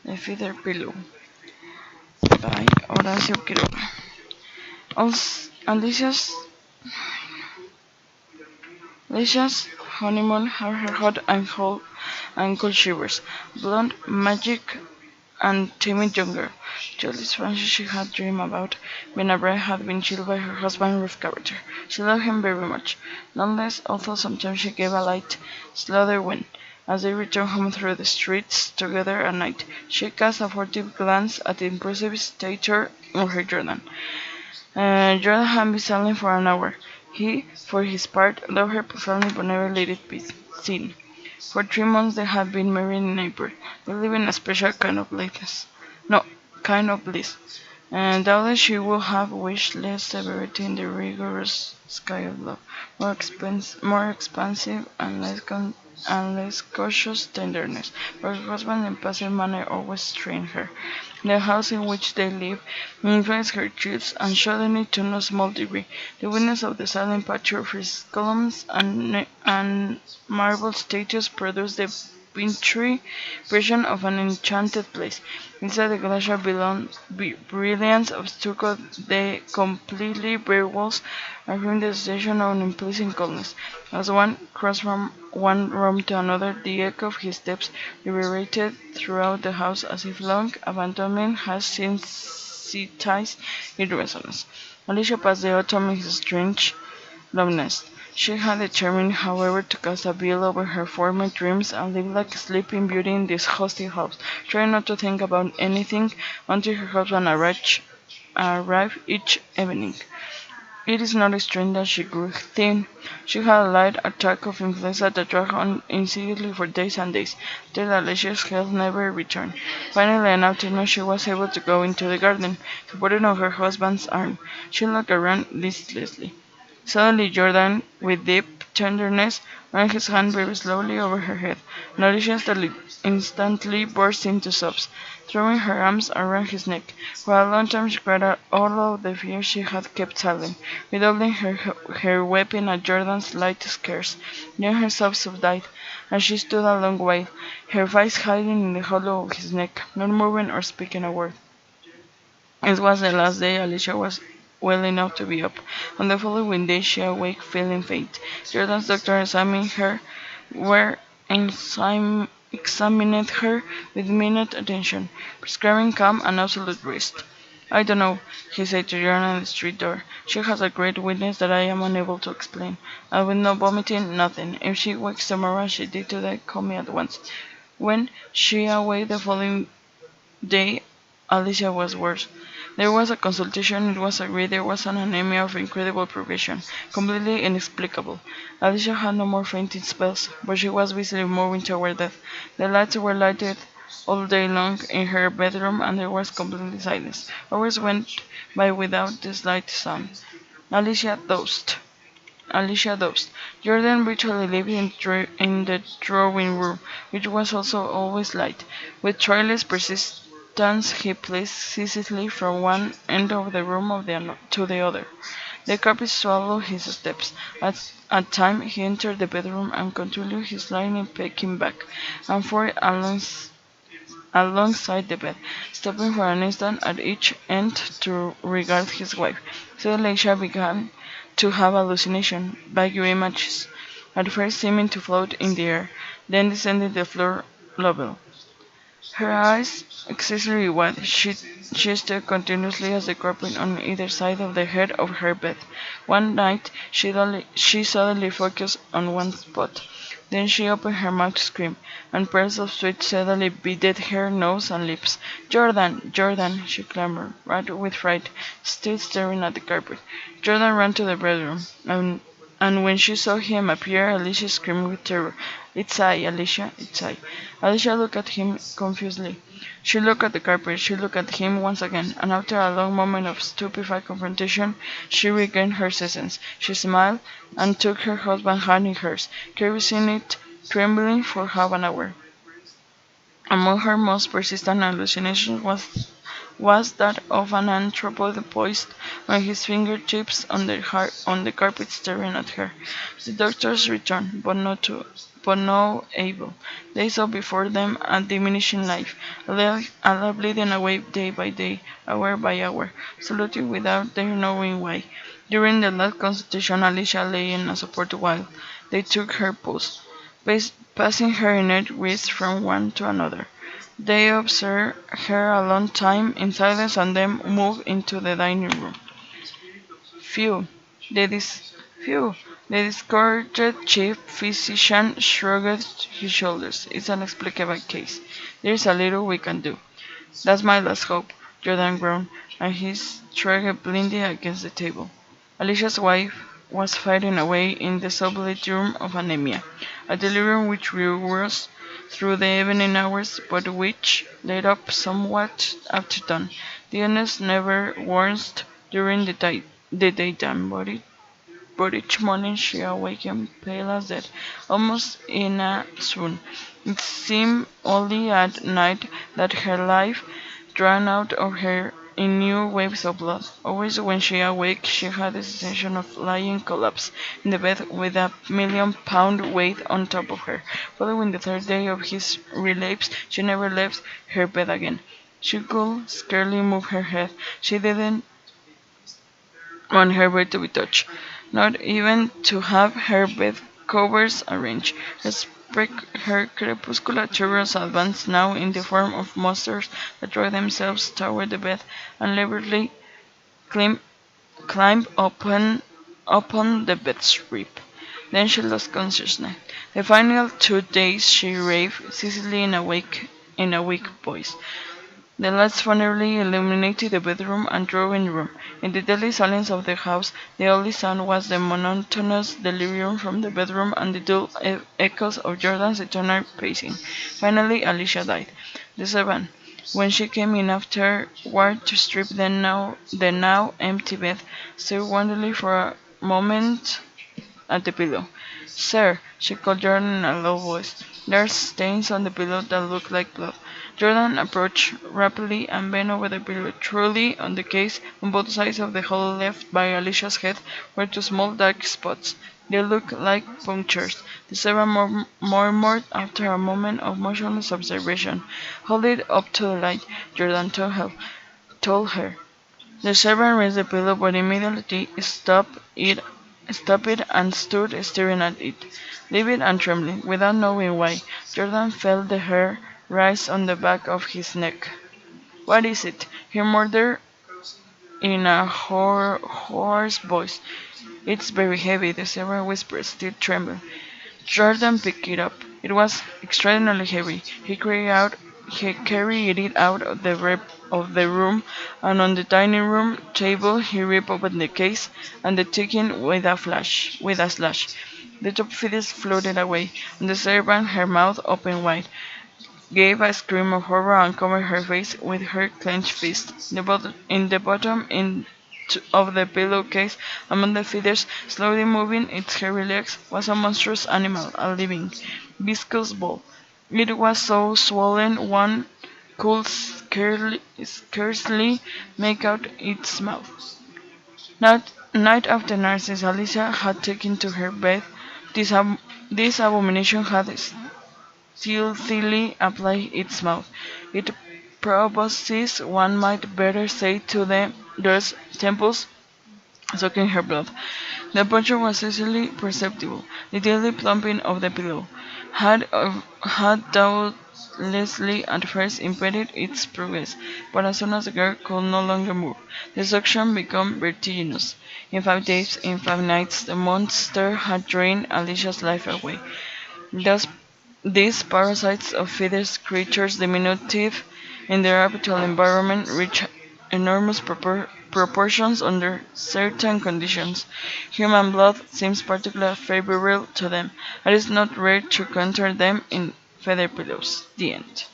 The Feather Pillow by Horacio Quiroga. Alicia's honeymoon had her hot and cold shivers, blonde, magic, and timid young girl. Julie's fancy she had dreamed about being a bride had been chilled by her husband's rough character. She loved him very much, nonetheless, although sometimes she gave a light, slaughter when, as they returned home through the streets together at night, she cast a furtive glance at the impressive stature of her Jordan. Jordan had been silent for an hour. He, for his part, loved her profoundly but never let it be seen. For 3 months they had been married in April. They lived in a special kind of bliss. No, kind of bliss. And doubtless she would have wished less severity in the rigorous sky of love, more expansive and less cautious tenderness. But her husband's impassive manner always strained her. The house in which they lived influenced her trips, and suddenly, to no small degree, the witness of the silent patchwork of his columns and marble statues produced the wintry vision of an enchanted place. Inside the glacial brilliance of stucco, the completely bare walls affirmed the sensation of an unpleasant coldness. As one crossed from one room to another, the echo of his steps reverberated throughout the house as if long abandonment had sensitized its resonance. Alicia passed the autumn in his strange loneliness. She had determined, however, to cast a veil over her former dreams and live like a sleeping beauty in this hostile house, trying not to think about anything until her husband arrived each evening. It is not strange that she grew thin. She had a light attack of influenza that dragged on insidiously for days and days, till Alicia's health never returned. Finally, an afternoon she was able to go into the garden, supported on her husband's arm. She looked around listlessly. Suddenly Jordan, with deep tenderness, ran his hand very slowly over her head. Alicia instantly burst into sobs, throwing her arms around his neck. For a long time she cried out all of the fear she had kept silent, redoubling her weeping at Jordan's light scares. Then her sobs subsided, and she stood a long while, her face hiding in the hollow of his neck, not moving or speaking a word. It was the last day Alicia was well enough to be up. On the following day she awoke feeling faint. Jordan's doctor examined her with minute attention, prescribing calm and absolute rest. "I don't know," he said to Jordan at the street door. "She has a great weakness that I am unable to explain. And with no vomiting, nothing. If she wakes tomorrow as she did today, call me at once." When she awoke the following day, Alicia was worse. There was a consultation, it was agreed there was an anemia of incredible progression, completely inexplicable. Alicia had no more fainting spells, but she was visibly moving toward death. The lights were lighted all day long in her bedroom and there was complete silence. Hours went by without the slightest sound. Alicia dozed. Alicia dozed. Jordan virtually lived in the drawing room, which was also always light. With tireless persistence he placed ceaselessly from one end of the room to the other. The carpet swallowed his steps. At times he entered the bedroom and continued his lightning pecking back and forth alongside the bed, stopping for an instant at each end to regard his wife. Suddenly Aisha began to have hallucinations, vague images, at first seeming to float in the air, then descending the floor level. Her eyes excessively wide, she stared continuously at the carpet on either side of the head of her bed. One night she suddenly focused on one spot. Then she opened her mouth to scream, and pearls of sweat suddenly beaded her nose and lips. "Jordan! Jordan!" she clamored, mad with fright, still staring at the carpet. Jordan ran to the bedroom, and when she saw him appear, Alicia screamed with terror. "It's I, Alicia, it's I." Alicia looked at him confusedly. She looked at the carpet, she looked at him once again, and after a long moment of stupefied confrontation, she regained her senses. She smiled, and took her husband's hand in hers, caressing it, trembling for half an hour. Among her most persistent hallucinations was was that of an anthropoid poised on his fingertips on the carpet staring at her. The doctors returned, but no able. They saw before them a diminishing life, a life bleeding away day by day, hour by hour, absolutely without their knowing why. During the last consultation, Alicia lay in a support while they took her pulse, passing her inert wrist from one to another. They observed her a long time in silence and then moved into the dining room. Phew! The dis- Phew! The discouraged chief physician shrugged his shoulders. It's an inexplicable case. There's a little we can do. That's my last hope, Jordan groaned, and he shrugged blindly against the table. Alicia's wife was fading away in the sublet room of anemia, a delirium which grew worse through the evening hours, but which let up somewhat after dawn. The illness never worsened during the daytime, but each morning she awakened pale as death, almost in a swoon. It seemed only at night that her life drawn out of her in new waves of blood. Always when she awoke she had the sensation of lying collapsed in the bed with a million-pound weight on top of her. Following the third day of his relapse, she never left her bed again. She could scarcely move her head. She didn't want her bed to be touched, not even to have her bed covers arranged. Her crepuscular terrors advanced now in the form of monsters that throw themselves toward the bed and deliberately climb, climb upon the bed's rib. Then she lost consciousness. The final 2 days she raved ceaselessly in a weak voice. The lights finally illuminated the bedroom and drawing room. In the deadly silence of the house, the only sound was the monotonous delirium from the bedroom and the dull echoes of Jordan's eternal pacing. Finally, Alicia died. The servant, when she came in afterward to strip the now empty bed, stared wonderingly for a moment at the pillow. "Sir," she called Jordan in a low voice, "there are stains on the pillow that look like blood." Jordan approached rapidly and bent over the pillow. Truly, on the case, on both sides of the hole left by Alicia's head, were two small dark spots. They looked like punctures. The servant murmured after a moment of motionless observation. "Hold it up to the light," Jordan told her. The servant raised the pillow, but immediately stopped it and stood staring at it, livid and trembling, without knowing why. Jordan felt the hair rise on the back of his neck. "What is it?" he murmured in a hoarse voice. "It's very heavy," the servant whispered, still trembling. Jordan picked it up. It was extraordinarily heavy. He carried it out of the room, and on the dining room table he ripped open the case and the ticking with a slash. The top feathers floated away, and the servant, her mouth open wide, gave a scream of horror and covered her face with her clenched fist. In the bottom of the pillowcase, among the feathers, slowly moving its hairy legs, was a monstrous animal, a living, viscous ball. It was so swollen one could scarcely make out its mouth. Night after night since Alicia had taken to her bed, this abomination had stealthily applied its mouth. Its proboscis, one might better say, to the girl's temples, sucking her blood. The puncture was easily perceptible. The deadly plumping of the pillow had doubtlessly at first impeded its progress, but as soon as the girl could no longer move, the suction became vertiginous. In 5 days, in 5 nights, the monster had drained Alicia's life away. Thus, these parasites of feathered creatures, diminutive in their habitual environment, reach enormous proportions under certain conditions. Human blood seems particularly favorable to them, and it is not rare to encounter them in feather pillows. The end.